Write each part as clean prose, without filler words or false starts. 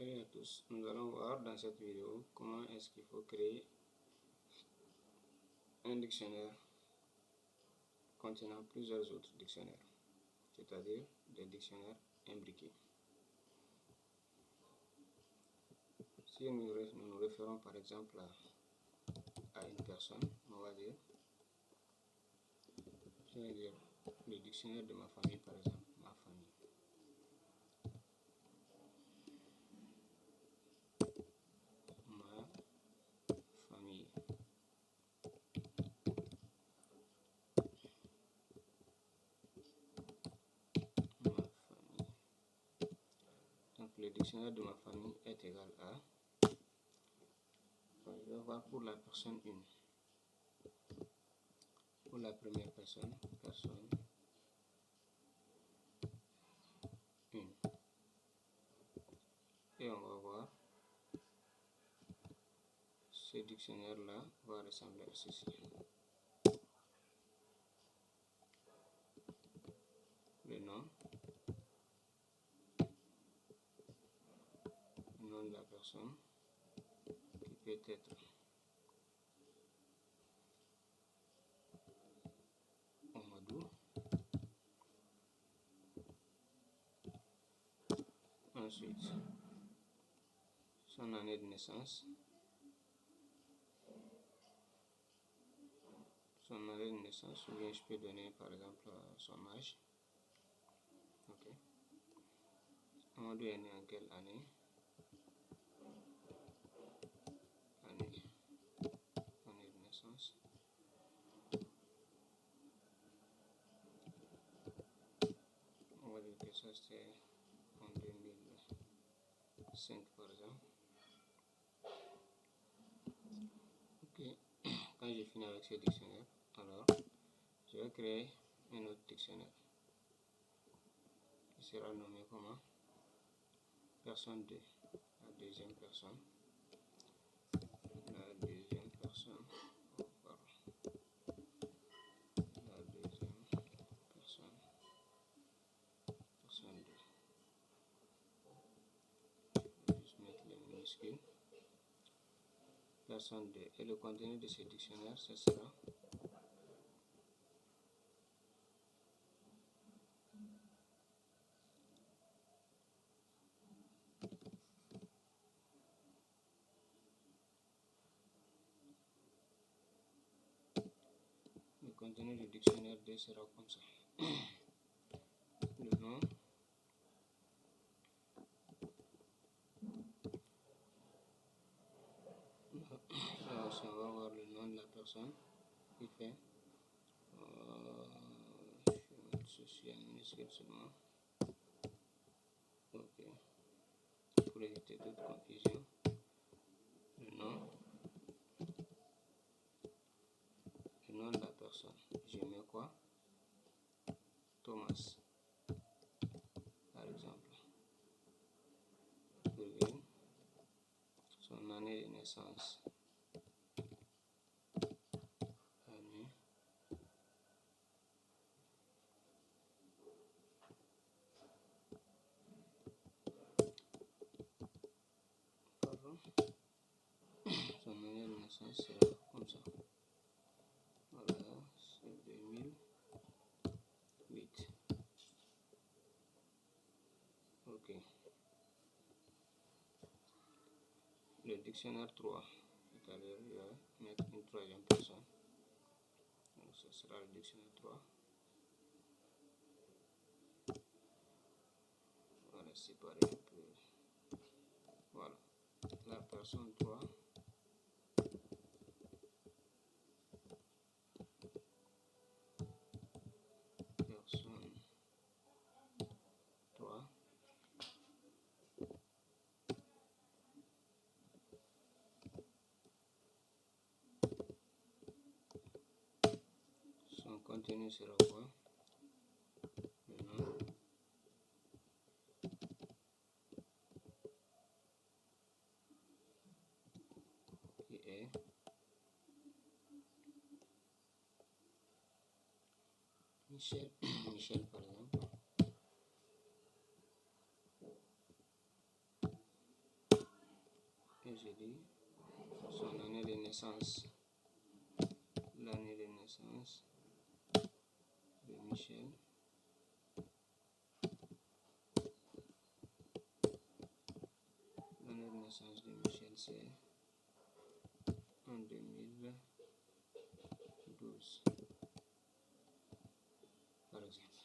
Salut à tous, nous allons voir dans cette vidéo comment est-ce qu'il faut créer un dictionnaire contenant plusieurs autres dictionnaires, c'est-à-dire des dictionnaires imbriqués. Si nous nous référons par exemple à une personne, on va dire, je vais dire le dictionnaire de ma famille par exemple, ma famille. Ma famille. Ma famille. Donc le dictionnaire de ma famille est égal à, je vais voir pour la personne 1. Pour la première personne, personne 1. Et on va voir, ce dictionnaire-là va ressembler à ceci. Le nom de la personne qui peut être Amadou. Ensuite, son année de naissance. Son année de naissance, ou bien je peux donner par exemple son âge. Ok. Amadou est né en quelle année? Année de naissance. On va dire que ça c'était en 2005 par exemple. Ok. Quand j'ai fini avec ce dictionnaire, alors je vais créer un autre dictionnaire qui sera nommé comment? Personne 2, la deuxième personne. La deuxième personne. La deuxième personne. Personne 2. Je vais juste mettre les minuscules. Personne 2. Et le contenu de ce dictionnaire, ce sera le contenu du dictionnaire 2 sera comme ça. Le nom, là aussi on va voir le nom de la personne qui fait ceci en minuscule seulement. Ok, pour éviter toute confusion, le nom de la personne, je mets quoi? Thomas par exemple, virgule, son année de naissance, année, pardon, son année de naissance sera comme ça. Voilà, c'est 2008. Ok. Le dictionnaire 3, c'est-à-dire je vais mettre une troisième personne. Donc ce sera le dictionnaire 3. Voilà, séparer un peu. Voilà, la personne 3. Personne 3. Son contenu sera quoi? Le nom, qui est Michel, Michel par exemple. j'ai dit son année de naissance, l'année de naissance de Michel. L'année de naissance de Michel, c'est en 2012, par exemple.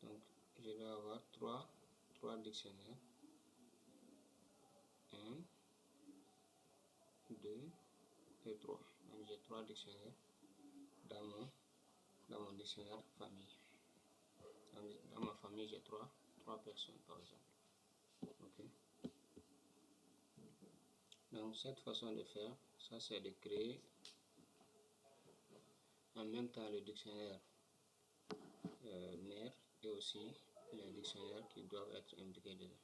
Donc, je dois avoir trois dictionnaires. 1, 2 et 3. Donc, j'ai 3 dictionnaires dans mon dictionnaire famille. Dans ma famille, j'ai 3 personnes, par exemple. Ok. Donc, cette façon de faire, ça c'est de créer en même temps le dictionnaire mère et aussi les dictionnaires qui doivent être imbriqués dedans.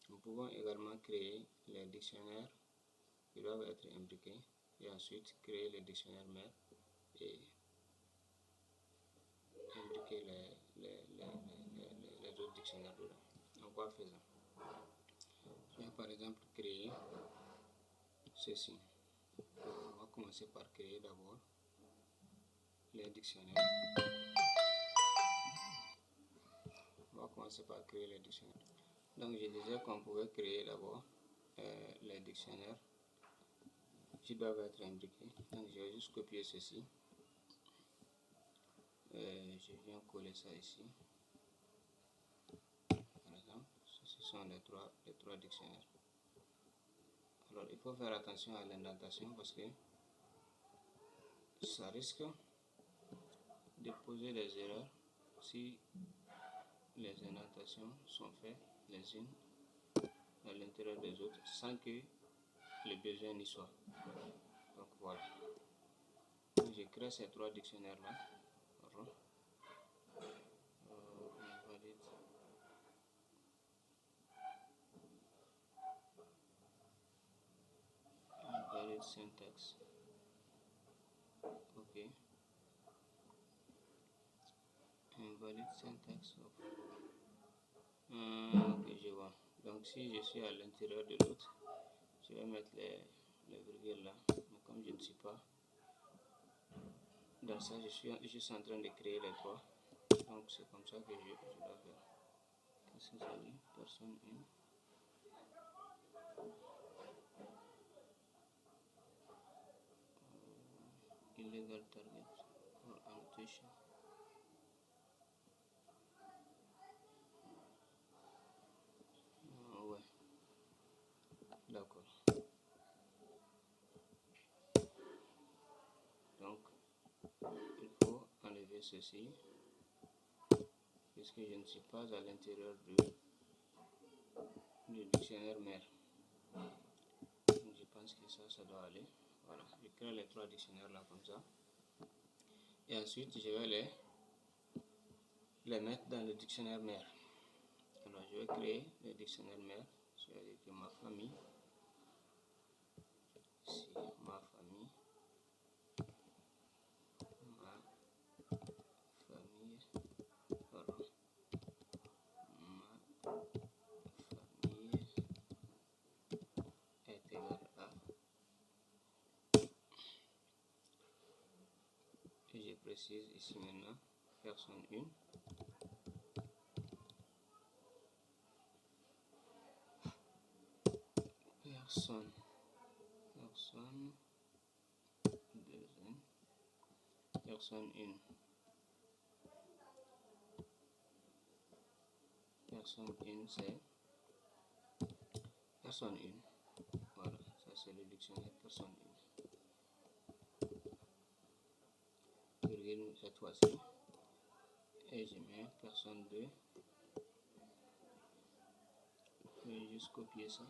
Nous pouvons également créer les dictionnaires qui doivent être imbriqués et ensuite créer les dictionnaires mère et imbriquer les autres dictionnaires dedans. En quoi faisant? Je vais par exemple créer ceci. On va commencer par créer d'abord les dictionnaires. On va commencer par créer les dictionnaires. Donc je disais qu'on pouvait créer d'abord les dictionnaires qui doivent être imbriqués. Donc je vais juste copier ceci. Je viens coller ça ici. Par exemple, ce sont les trois dictionnaires. Alors il faut faire attention à l'indentation parce que ça risque de poser des erreurs si les indentations sont faites les unes à l'intérieur des autres sans que le besoin n'y soit. Donc voilà. Je crée ces 3 dictionnaires là. Invalid syntax. Ok. Invalid syntax. Ok, je vois. Donc si je suis à l'intérieur de l'autre, je vais mettre les virgules là. Mais comme je ne suis pas dans ça, je suis juste en train de créer les 3. Donc c'est comme ça que je dois faire. Qu'est-ce que ça dit? Personne 1. Illegal target or annotation. Ouais. D'accord. Donc, il faut enlever ceci, puisque je ne suis pas à l'intérieur du dictionnaire mère. Donc, je pense que ça doit aller. Voilà, je crée les 3 dictionnaires là comme ça. Et ensuite, je vais les mettre dans le dictionnaire mère. Alors, je vais créer le dictionnaire mère. Je vais dire que ma famille. Ici, ma famille. Pardon. Ma famille est égale à. Et je précise ici maintenant personne 1. Personne 2. Personne 1. Personne 1, c'est personne 1. Voilà, ça c'est le dictionnaire personne 1. Virgule cette fois-ci. Et je mets personne 2. Je vais juste copier ça.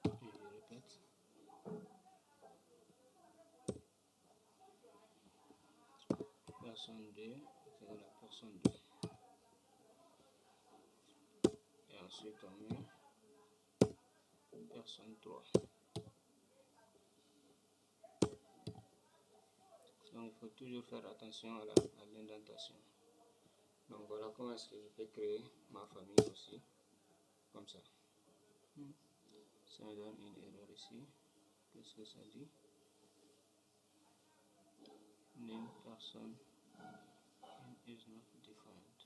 Je répète. Personne 2, c'est la personne 2. Et ensuite on met personne 3. Donc il faut toujours faire attention à l'indentation. Donc voilà comment est-ce que je peux créer ma famille aussi. comme ça. Ça me donne une erreur ici. Qu'est-ce que ça dit? Name person is not defined.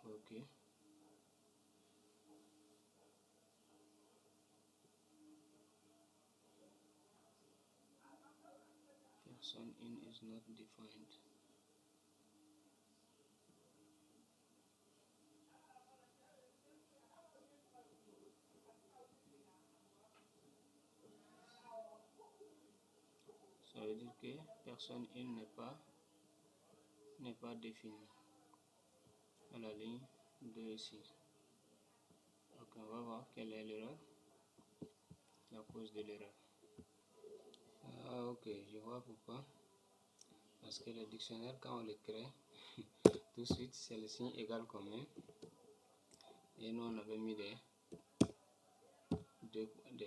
Ok. Person in is not defined. Ça veut dire que personne in n'est pas défini à la ligne 2 ici. Donc on va voir quelle est l'erreur, la cause de l'erreur. Ah ok, je vois pourquoi. Parce que le dictionnaire, quand on le crée, tout de suite c'est le signe égal commun. Et nous on avait mis des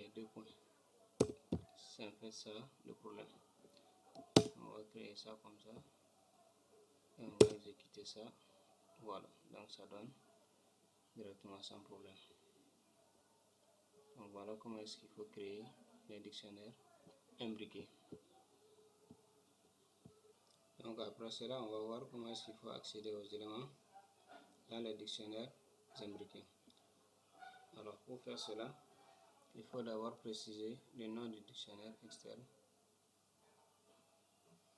deux points. C'est en fait ça le problème. On va créer ça comme ça. Et on va exécuter ça. Voilà, donc ça donne directement sans problème. Donc voilà comment est-ce qu'il faut créer les dictionnaires imbriqués. Donc après cela, on va voir comment est-ce qu'il faut accéder aux éléments dans les dictionnaires imbriqués. Alors pour faire cela, il faut d'abord préciser le nom du dictionnaire externe,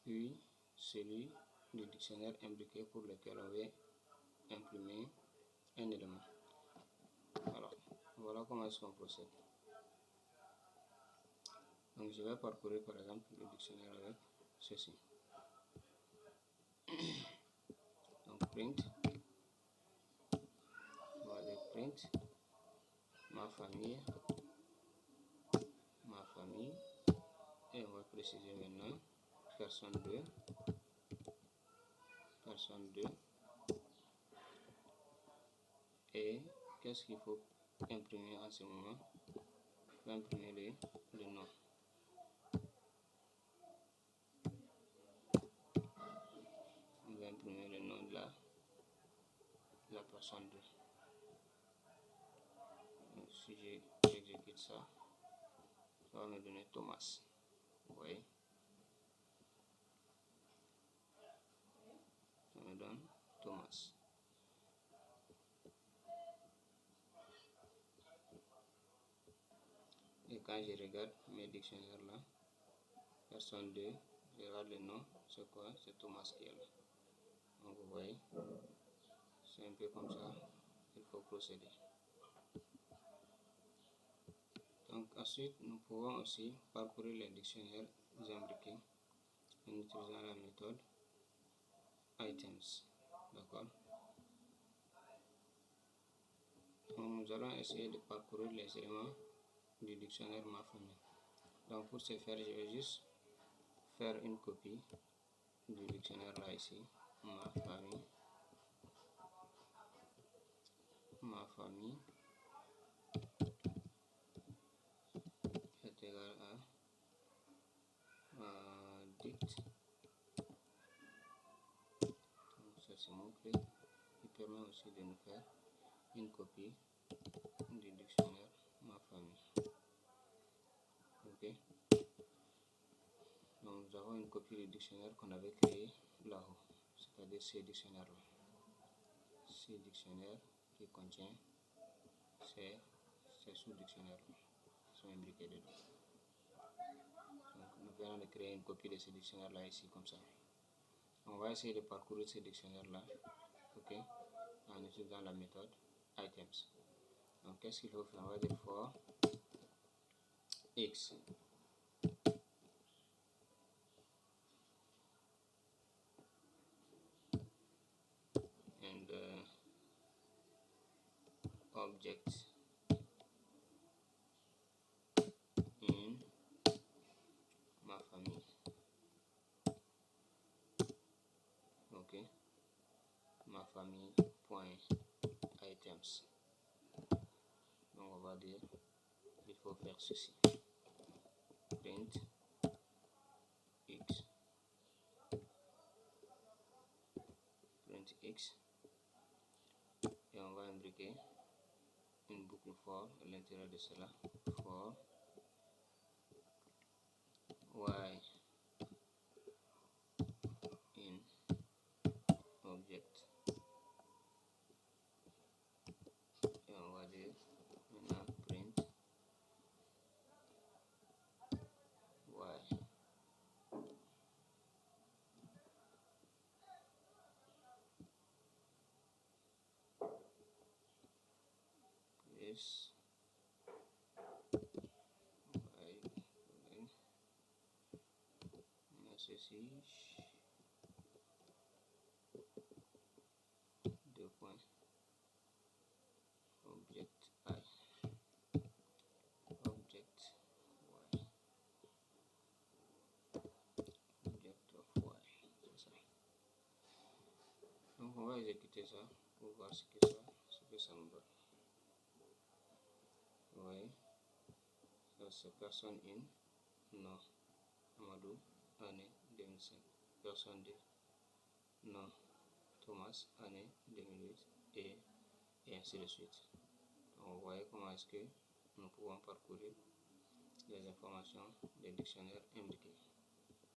puis celui du dictionnaire imbriqué pour lequel on veut imprimer un élément. Alors voilà comment est-ce qu'on procède. Donc je vais parcourir par exemple le dictionnaire avec ceci. Donc print, on va dire print ma famille, et on va préciser maintenant personne 2, et qu'est-ce qu'il faut imprimer en ce moment? Il faut imprimer le nom. On va imprimer le nom de la personne 2. Donc, si j'exécute ça, ça va me donner Thomas. Vous voyez? Ça me donne Thomas. Et quand je regarde mes dictionnaires là, personne 2, je regarde le nom, c'est quoi? C'est Thomas qui est là. Donc vous voyez, c'est un peu comme ça qu'il faut procéder. Donc ensuite, nous pouvons aussi parcourir les dictionnaires imbriqués en utilisant la méthode items. D'accord? Donc nous allons essayer de parcourir les éléments du dictionnaire ma famille. Donc pour ce faire, je vais juste faire une copie du dictionnaire là ici, ma famille est égal à dict. Donc ça c'est mon clé qui permet aussi de nous faire une copie du dictionnaire ma famille. Ok, donc nous avons une copie du dictionnaire qu'on avait créé là-haut, c'est-à-dire ce dictionnaire là, ce dictionnaire qui contient ces sous-dictionnaires là, qui sont imbriqués dedans. Donc nous venons de créer une copie de ce dictionnaire là ici comme ça. On va essayer de parcourir ce dictionnaire là, ok, en utilisant la méthode items. Donc qu'est-ce qu'il faut faire? On va dire for x and object in ma famille. Ok, ma famille point items. Donc on va dire il faut faire ceci, print x et on va imbriquer une boucle for à l'intérieur de cela. For y in object, et on va dire maintenant print y. Plus ceci, deux points, object I, object y, object of y, c'est ça. Donc on va exécuter ça pour voir ce que ça nous donne. Vous voyez, ça c'est personne in, non, Amadou, année 2005, personne 2, non, Thomas, année 2008, et ainsi de suite. Donc vous voyez comment est-ce que nous pouvons parcourir les informations des dictionnaires imbriqués.